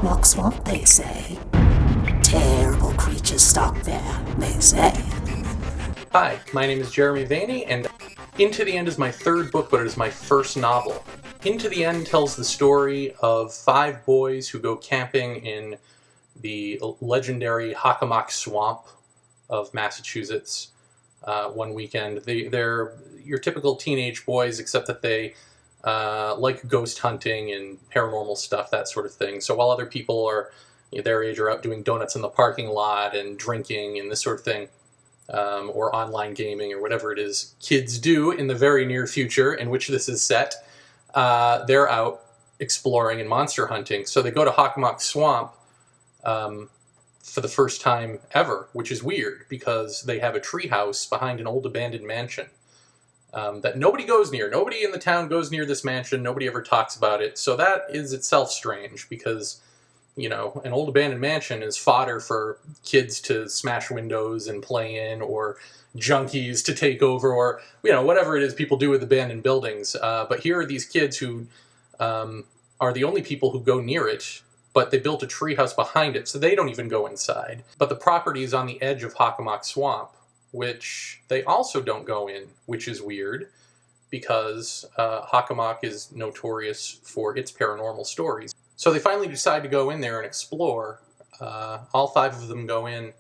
Hockomock Swamp, they say. Terrible creatures stalk there, they say. Hi, my name is Jeremy Vaeni, and Into the End is my third book, but it is my first novel. Into the End tells the story of 5 boys who go camping in the legendary Hockomock Swamp of Massachusetts one weekend. They're your typical teenage boys, except that they like ghost hunting and paranormal stuff, that sort of thing. So while other people are their age are out doing donuts in the parking lot and drinking and this sort of thing, or online gaming or whatever it is kids do in the very near future in which this is set, they're out exploring and monster hunting. So they go to Hockomock Swamp for the first time ever, which is weird because they have a treehouse behind an old abandoned mansion that nobody goes near. Nobody in the town goes near this mansion. Nobody ever talks about it. So that is itself strange because, you know, an old abandoned mansion is fodder for kids to smash windows and play in, or junkies to take over, or, you know, whatever it is people do with abandoned buildings. But here are these kids who are the only people who go near it, but they built a treehouse behind it, so they don't even go inside. But the property is on the edge of Hockomock Swamp, which they also don't go in, which is weird because Hockomock is notorious for its paranormal stories. So they finally decide to go in there and explore. All 5 of them go in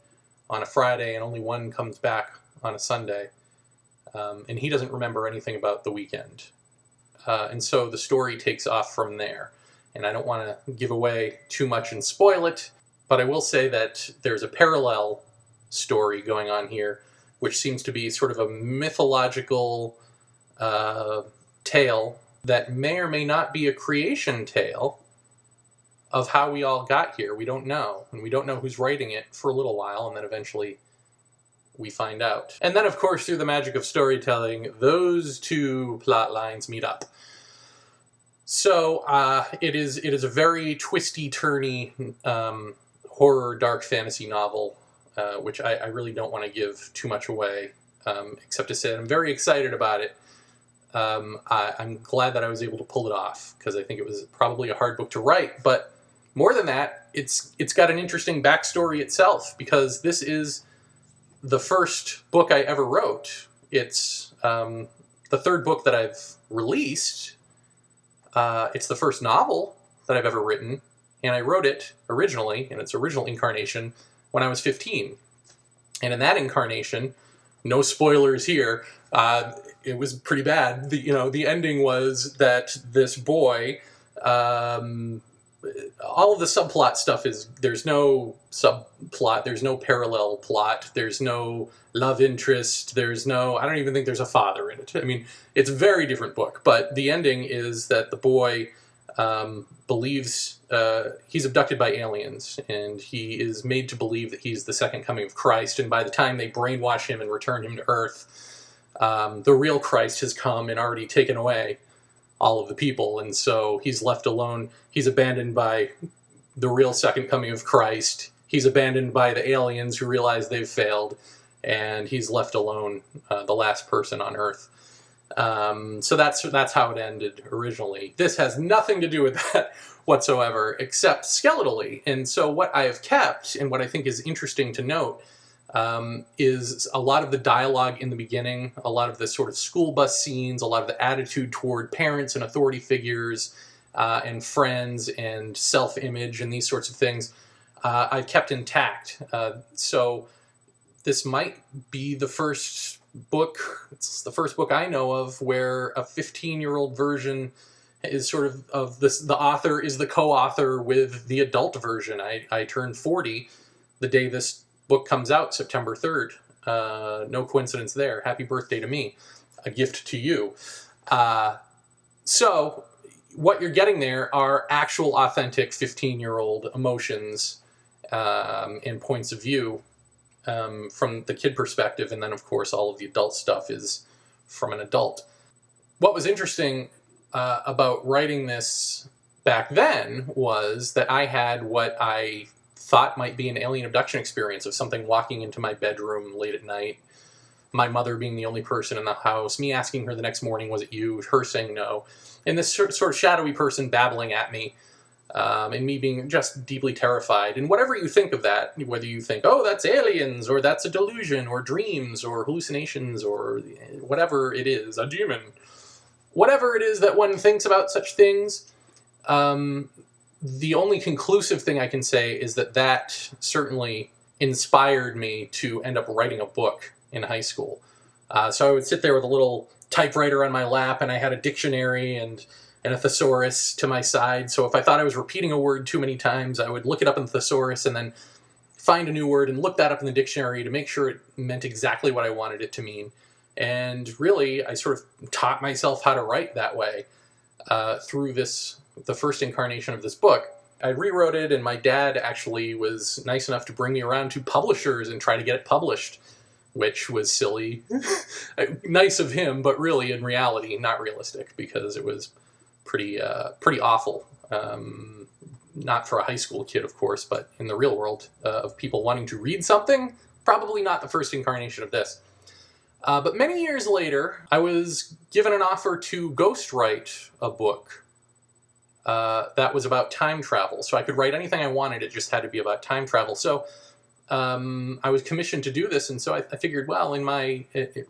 on a Friday, and only one comes back on a Sunday. And he doesn't remember anything about the weekend. And so the story takes off from there. And I don't want to give away too much and spoil it, but I will say that there's a parallel story going on here, which seems to be sort of a mythological tale that may or may not be a creation tale of how we all got here. We don't know. And we don't know who's writing it for a little while, and then eventually we find out. And then, of course, through the magic of storytelling, those 2 plot lines meet up. So it is a very twisty-turny horror dark fantasy novel, which I really don't want to give too much away, except to say I'm very excited about it. I'm glad that I was able to pull it off, because I think it was probably a hard book to write, but more than that, it's got an interesting backstory itself, because this is the first book I ever wrote. It's the 3rd book that I've released. It's the first novel that I've ever written, and I wrote it originally, in its original incarnation, when I was 15. And in that incarnation, no spoilers here, it was pretty bad. The ending was that this boy... all of the subplot stuff there's no subplot, there's no parallel plot, there's no love interest, I don't even think there's a father in it. I mean, it's a very different book, but the ending is that the boy believes he's abducted by aliens, and he is made to believe that he's the second coming of Christ, and by the time they brainwash him and return him to Earth, the real Christ has come and already taken away all of the people, and so he's left alone. He's abandoned by the real second coming of Christ. He's abandoned by the aliens who realize they've failed, and he's left alone, the last person on Earth. So that's how it ended originally. This has nothing to do with that whatsoever, except skeletally. And so what I have kept, and what I think is interesting to note, is a lot of the dialogue in the beginning, a lot of the sort of school bus scenes, a lot of the attitude toward parents and authority figures, and friends and self-image and these sorts of things, I've kept intact. So this might be the first book, it's the first book I know of where a 15-year-old version is sort of this, the author is the co-author with the adult version. I turned 40 the day this book comes out, September 3rd. No coincidence there. Happy birthday to me. A gift to you. So what you're getting there are actual, authentic 15-year-old emotions and points of view from the kid perspective, and then, of course, all of the adult stuff is from an adult. What was interesting about writing this back then was that I had what I thought might be an alien abduction experience of something walking into my bedroom late at night, my mother being the only person in the house, me asking her the next morning, was it you, her saying no, and this sort of shadowy person babbling at me and me being just deeply terrified. And whatever you think of that, whether you think, oh, that's aliens, or that's a delusion, or dreams, or hallucinations, or whatever it is, a demon, whatever it is that one thinks about such things, the only conclusive thing I can say is that certainly inspired me to end up writing a book in high school. So I would sit there with a little typewriter on my lap, and I had a dictionary and a thesaurus to my side. So if I thought I was repeating a word too many times, I would look it up in the thesaurus and then find a new word and look that up in the dictionary to make sure it meant exactly what I wanted it to mean. And really, I sort of taught myself how to write that way through the first incarnation of this book. I rewrote it, and my dad actually was nice enough to bring me around to publishers and try to get it published, which was silly. Nice of him, but really, in reality, not realistic, because it was pretty awful. Not for a high school kid, of course, but in the real world of people wanting to read something, probably not the first incarnation of this. But many years later, I was given an offer to ghostwrite a book that was about time travel. So I could write anything I wanted, it just had to be about time travel. So I was commissioned to do this, and so I figured, well, in my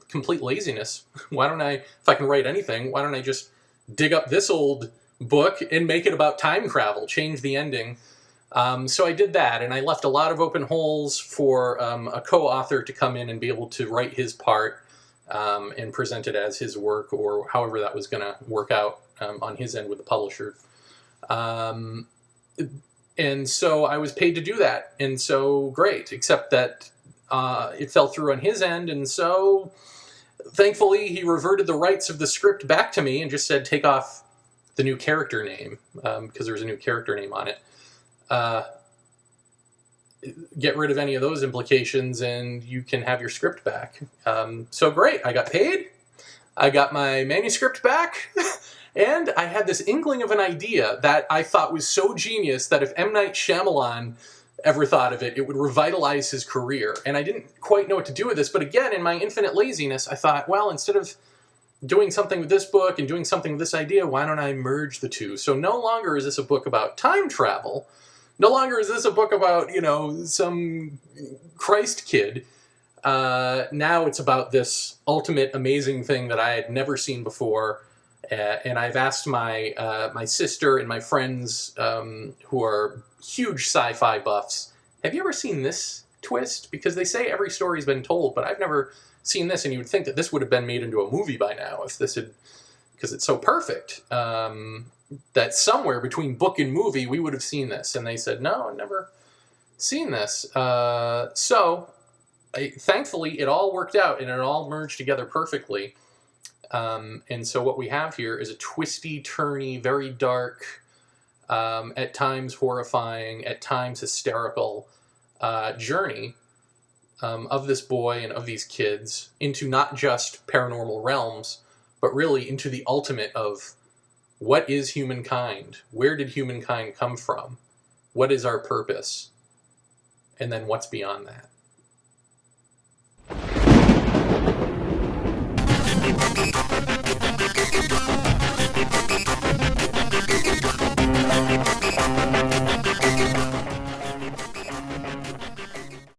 complete laziness, why don't I, if I can write anything, why don't I just dig up this old book and make it about time travel, change the ending. So I did that, and I left a lot of open holes for a co-author to come in and be able to write his part and present it as his work, or however that was going to work out on his end with the publisher. And so I was paid to do that, and so great, except that it fell through on his end, and so thankfully he reverted the rights of the script back to me and just said, take off the new character name, because there's a new character name on it. Get rid of any of those implications and you can have your script back. So great, I got paid, I got my manuscript back, and I had this inkling of an idea that I thought was so genius that if M. Night Shyamalan ever thought of it, it would revitalize his career. And I didn't quite know what to do with this, but again, in my infinite laziness, I thought, well, instead of doing something with this book and doing something with this idea, why don't I merge the two? So no longer is this a book about time travel. No longer is this a book about, some Christ kid. Now it's about this ultimate amazing thing that I had never seen before. And I've asked my sister and my friends who are huge sci-fi buffs, have you ever seen this twist? Because they say every story's been told, but I've never seen this, and you would think that this would have been made into a movie by now if this had, because it's so perfect, that somewhere between book and movie we would have seen this. And they said, no, I've never seen this. Thankfully it all worked out and it all merged together perfectly. And so what we have here is a twisty, turny, very dark, at times horrifying, at times hysterical journey of this boy and of these kids into not just paranormal realms, but really into the ultimate of what is humankind? Where did humankind come from? What is our purpose? And then what's beyond that?